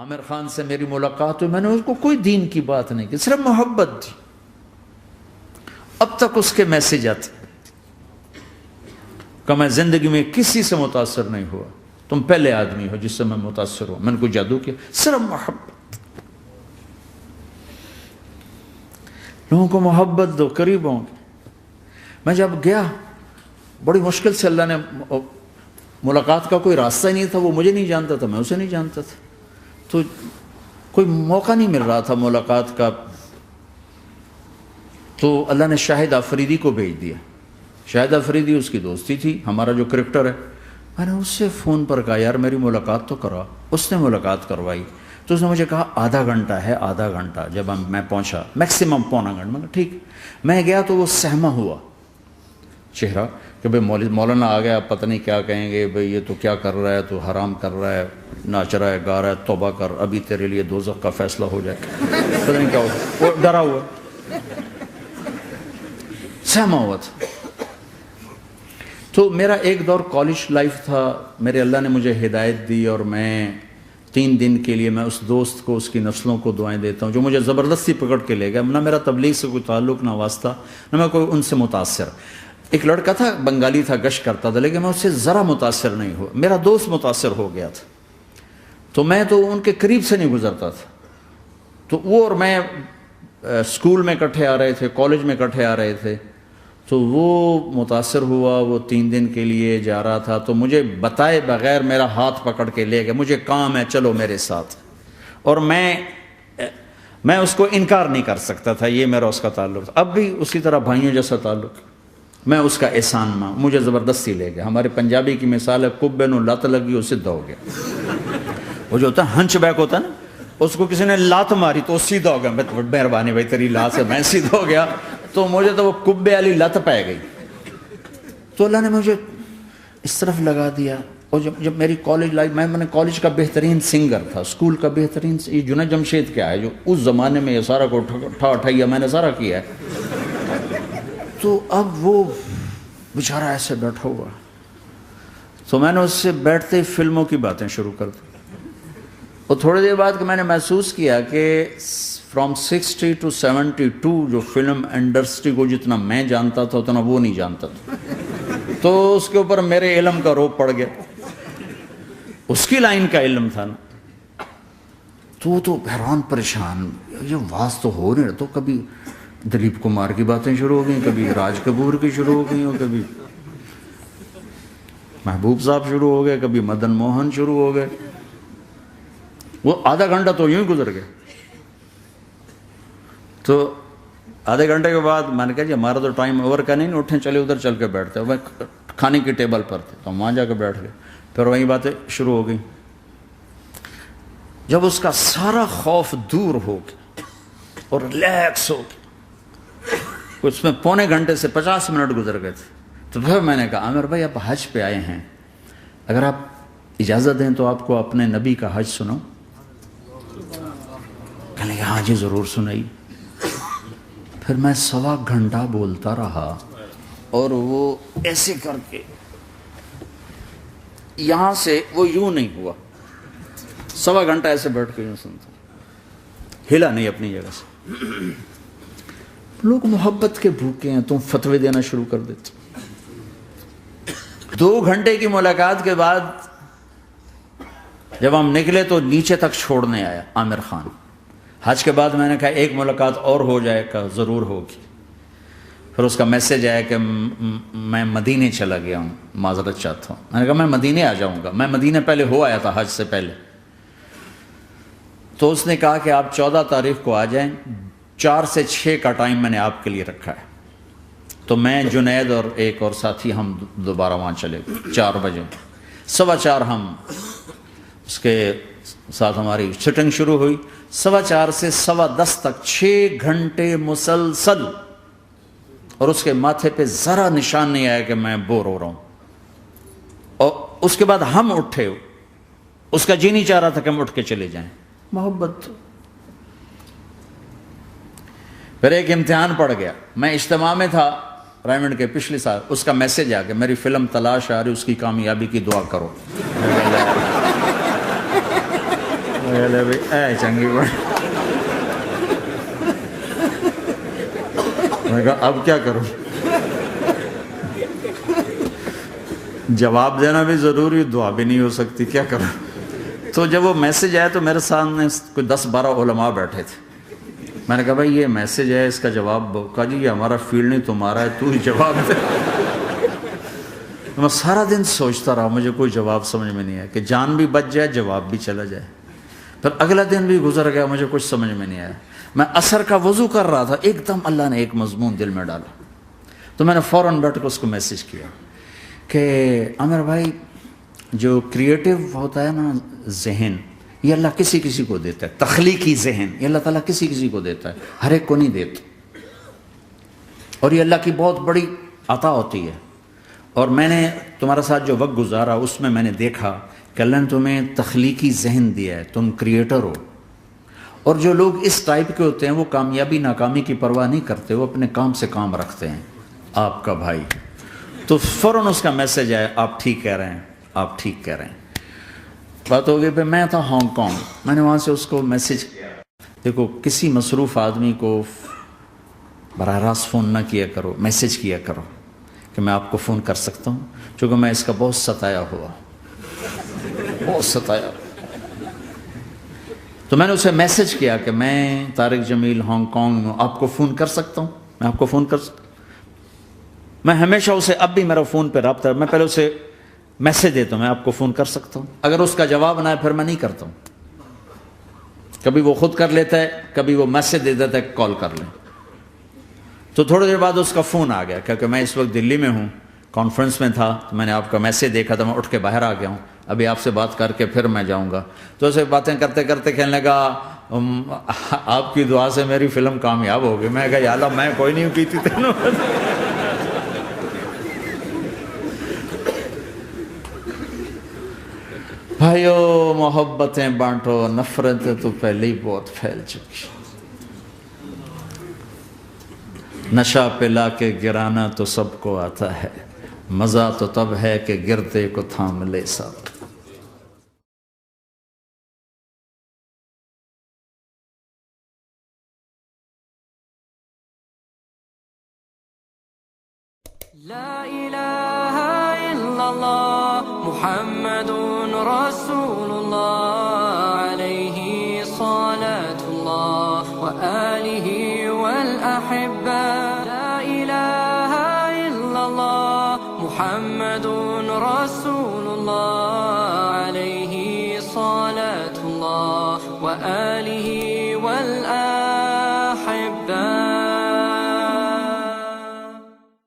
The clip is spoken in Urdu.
عامر خان سے میری ملاقات ہوئی، میں نے اس کو کوئی دین کی بات نہیں کی، صرف محبت تھی. اب تک اس کے میسج آتے کہ میں زندگی میں کسی سے متاثر نہیں ہوا، تم پہلے آدمی ہو جس سے میں متاثر ہوں. میں نے کوئی جادو کیا، صرف محبت. لوگوں کو محبت دو، قریب ہوں گے. میں جب گیا بڑی مشکل سے اللہ نے، ملاقات کا کوئی راستہ ہی نہیں تھا، وہ مجھے نہیں جانتا تھا، میں اسے نہیں جانتا تھا، تو کوئی موقع نہیں مل رہا تھا ملاقات کا. تو اللہ نے شاہد آفریدی کو بھیج دیا. شاہد آفریدی اس کی دوستی تھی، ہمارا جو کرکٹر ہے. میں نے اس سے فون پر کہا یار میری ملاقات تو کرا. اس نے ملاقات کروائی. تو اس نے مجھے کہا آدھا گھنٹہ ہے، آدھا گھنٹہ. جب میں پہنچا میکسیمم پونا گھنٹہ. میں کہا ٹھیک. میں گیا تو وہ سہما ہوا چہرہ کہ بھئی مولانا آ گیا، پتہ نہیں کیا کہیں گے، بھئی یہ تو کیا کر رہا ہے، تو حرام کر رہا ہے، ناچ رہا ہے، گا رہا ہے، توبہ کر، ابھی تیرے لیے دوزخ کا فیصلہ ہو جائے. پتہ نہیں کیا ہوا، وہ ڈرا ہوا سہما ہوا تھا. تو میرا ایک دور کالج لائف تھا. میرے اللہ نے مجھے ہدایت دی اور میں 3 دن کے لیے میں اس دوست کو، اس کی نسلوں کو دعائیں دیتا ہوں جو مجھے زبردستی پکڑ کے لے گیا. نہ میرا تبلیغ سے کوئی تعلق، نہ واسطہ، نہ میں کوئی ان سے متاثر. ایک لڑکا تھا، بنگالی تھا، گشت کرتا تھا، لیکن میں اس سے ذرا متاثر نہیں ہوا. میرا دوست متاثر ہو گیا تھا، تو میں تو ان کے قریب سے نہیں گزرتا تھا. تو وہ اور میں اسکول میں اکٹھے آ رہے تھے، کالج میں اکٹھے آ رہے تھے. تو وہ متاثر ہوا، وہ 3 دن کے لیے جا رہا تھا، تو مجھے بتائے بغیر میرا ہاتھ پکڑ کے لے گیا. مجھے کام ہے، چلو میرے ساتھ. اور میں اس کو انکار نہیں کر سکتا تھا، یہ میرا اس کا تعلق تھا. اب بھی اسی طرح بھائیوں جیسا تعلق. میں اس کا احسان ماں، مجھے زبردستی لے گیا. ہمارے پنجابی کی مثال ہے، کبے نو لت لگی وہ سیدھا ہو گیا. وہ جو ہوتا ہے ہنچ بیک ہوتا ہے نا، اس کو کسی نے لات ماری تو وہ سیدھا ہو گیا. مہربانی بھائی تیری لات سے میں سیدھا ہو گیا. تو مجھے تو وہ کبے والی لت پہ گئی. تو اللہ نے مجھے اس طرف لگا دیا. اور جب میری کالج لائف، میں نے کالج کا بہترین سنگر تھا، اسکول کا بہترین، یہ جنید جمشید کیا ہے جو اس زمانے میں یہ سارا کو اٹھایا میں نے سارا کیا ہے. تو اب وہ بیچارہ ایسے بیٹھا ہوا. تو میں نے اس سے بیٹھتے ہی فلموں کی باتیں شروع کر دی. اور تھوڑی دیر بعد کہ میں نے محسوس کیا کہ فرام 60 to 72 جو فلم انڈسٹری کو جتنا میں جانتا تھا اتنا وہ نہیں جانتا تھا. تو اس کے اوپر میرے علم کا روپ پڑ گیا. اس کی لائن کا علم تھا نا. تو حیران پریشان، یہ واز تو ہو نہیں رہا. تو کبھی دلیپ کمار کی باتیں شروع ہو گئیں، کبھی راج کپور کی شروع ہو گئیں، اور کبھی محبوب صاحب شروع ہو گئے، کبھی مدن موہن شروع ہو گئے. وہ آدھا گھنٹہ تو یوں ہی گزر گیا. تو آدھے گھنٹے کے بعد میں نے کہا جی ہمارا تو ٹائم اوور کا نہیں، اٹھیں چلے ادھر چل کے بیٹھتے. وہ کھانے کی ٹیبل پر تھے تو وہاں جا کے بیٹھ گئے. پھر وہیں باتیں شروع ہو گئیں. جب اس کا سارا خوف دور ہو گیا اور ریلیکس ہو گیا، اس میں پونے گھنٹے سے 50 منٹ گزر گئے تھے. تو پھر میں نے کہا عامر بھائی آپ حج پہ آئے ہیں، اگر آپ اجازت دیں تو آپ کو اپنے نبی کا حج سنو. کہنے لگے ہاں جی ضرور سنائی. پھر میں 1.25 گھنٹہ بولتا رہا اور وہ ایسے کر کے یہاں سے وہ یوں نہیں ہوا. 1.25 گھنٹہ ایسے بیٹھ کے یوں سنتا، ہلا نہیں اپنی جگہ سے. لوگ محبت کے بھوکے ہیں، تم فتوے دینا شروع کر دیتے. 2 گھنٹے کی ملاقات کے بعد جب ہم نکلے تو نیچے تک چھوڑنے آیا عامر خان. حج کے بعد میں نے کہا ایک ملاقات اور ہو جائے گا، ضرور ہوگی. پھر اس کا میسج آیا کہ میں مدینے چلا گیا ہوں، معذرت چاہتا ہوں. میں نے کہا میں مدینے آ جاؤں گا. میں مدینے پہلے ہو آیا تھا حج سے پہلے. تو اس نے کہا کہ آپ 14 تاریخ کو آ جائیں، 4 سے 6 کا ٹائم میں نے آپ کے لیے رکھا ہے. تو میں، جنید اور ایک اور ساتھی ہم دوبارہ وہاں چلے گئے. 4 بجے 4:15 ہم اس کے ساتھ ہماری شوٹنگ شروع ہوئی. 4:15 سے 10:15 تک 6 گھنٹے مسلسل. اور اس کے ماتھے پہ ذرا نشان نہیں آیا کہ میں بور ہو رہا ہوں. اور اس کے بعد ہم اٹھے، اس کا جی نہیں چاہ رہا تھا کہ ہم اٹھ کے چلے جائیں. محبت. پھر ایک امتحان پڑ گیا. میں اجتماع میں تھا ریمنڈ کے پچھلے سال. اس کا میسج آ گیا میری فلم تلاش آ رہی، اس کی کامیابی کی دعا کرو. لے بھائی اے چنگی بڑی. میں نے کہا اب کیا کروں؟ جواب دینا بھی ضروری، دعا بھی نہیں ہو سکتی، کیا کروں؟ تو جب وہ میسج آیا تو میرے سامنے کوئی 10-12 علماء بیٹھے تھے. میں نے کہا بھائی یہ میسج ہے، اس کا جواب کہا جی یہ ہمارا فیلڈ نہیں تمہارا ہے، تو ہی جواب دے. میں سارا دن سوچتا رہا، مجھے کوئی جواب سمجھ میں نہیں آیا کہ جان بھی بچ جائے جواب بھی چلا جائے. پھر اگلا دن بھی گزر گیا، مجھے کچھ سمجھ میں نہیں آیا. میں عصر کا وضو کر رہا تھا، ایک دم اللہ نے ایک مضمون دل میں ڈالا. تو میں نے فوراً بیٹھ کے اس کو میسج کیا کہ عامر بھائی جو کریٹو ہوتا ہے نا ذہن، یہ اللہ کسی کسی کو دیتا ہے. تخلیقی ذہن یہ اللہ تعالیٰ کسی کسی کو دیتا ہے، ہر ایک کو نہیں دیتا. اور یہ اللہ کی بہت بڑی عطا ہوتی ہے. اور میں نے تمہارے ساتھ جو وقت گزارا اس میں نے دیکھا کہ اللہ نے تمہیں تخلیقی ذہن دیا ہے، تم کریٹر ہو. اور جو لوگ اس ٹائپ کے ہوتے ہیں وہ کامیابی ناکامی کی پرواہ نہیں کرتے، وہ اپنے کام سے کام رکھتے ہیں. آپ کا بھائی تو فوراً اس کا میسج آیا، آپ ٹھیک کہہ رہے ہیں، آپ ٹھیک کہہ رہے ہیں. بات ہو گئی. پھر میں تھا ہانگ کانگ، میں نے وہاں سے اس کو میسج کیا. دیکھو کسی مصروف آدمی کو براہ راست فون نہ کیا کرو، میسج کیا کرو کہ میں آپ کو فون کر سکتا ہوں، چونکہ میں اس کا بہت ستایا ہوا، بہت ستایا. تو میں نے اسے میسج کیا کہ میں طارق جمیل ہانگ کانگ میں آپ کو فون کر سکتا ہوں، میں آپ کو فون کر سکتا ہوں. میں ہمیشہ اسے، اب بھی میرا فون پہ رابطہ ہے، میں پہلے اسے میسج دیتا ہوں میں آپ کو فون کر سکتا ہوں. اگر اس کا جواب نہ ہے پھر میں نہیں کرتا ہوں. کبھی وہ خود کر لیتا ہے، کبھی وہ میسج دے دیتا ہے کال کر لیں. تو تھوڑی دیر بعد اس کا فون آ گیا کیونکہ میں اس وقت دلی میں ہوں، کانفرنس میں تھا. تو میں نے آپ کا میسج دیکھا تھا، میں اٹھ کے باہر آ گیا ہوں، ابھی آپ سے بات کر کے پھر میں جاؤں گا. تو اسے باتیں کرتے کرتے کہنے لگا آپ کی دعا سے میری فلم کامیاب ہو گئی. میں کہا یا اللہ میں کوئی نہیں کیتی تینوں. بھائیو محبتیں بانٹو، نفرتیں تو پہلے ہی بہت پھیل چکی. نشہ پلا کے گرانا تو سب کو آتا ہے، مزہ تو تب ہے کہ گرتے کو تھام لے سب. لا إله إلا الله محمد رسول الله عليه صلاة الله وآله والأحبة. لا إله إلا الله محمد رسول الله عليه صلاة الله وآله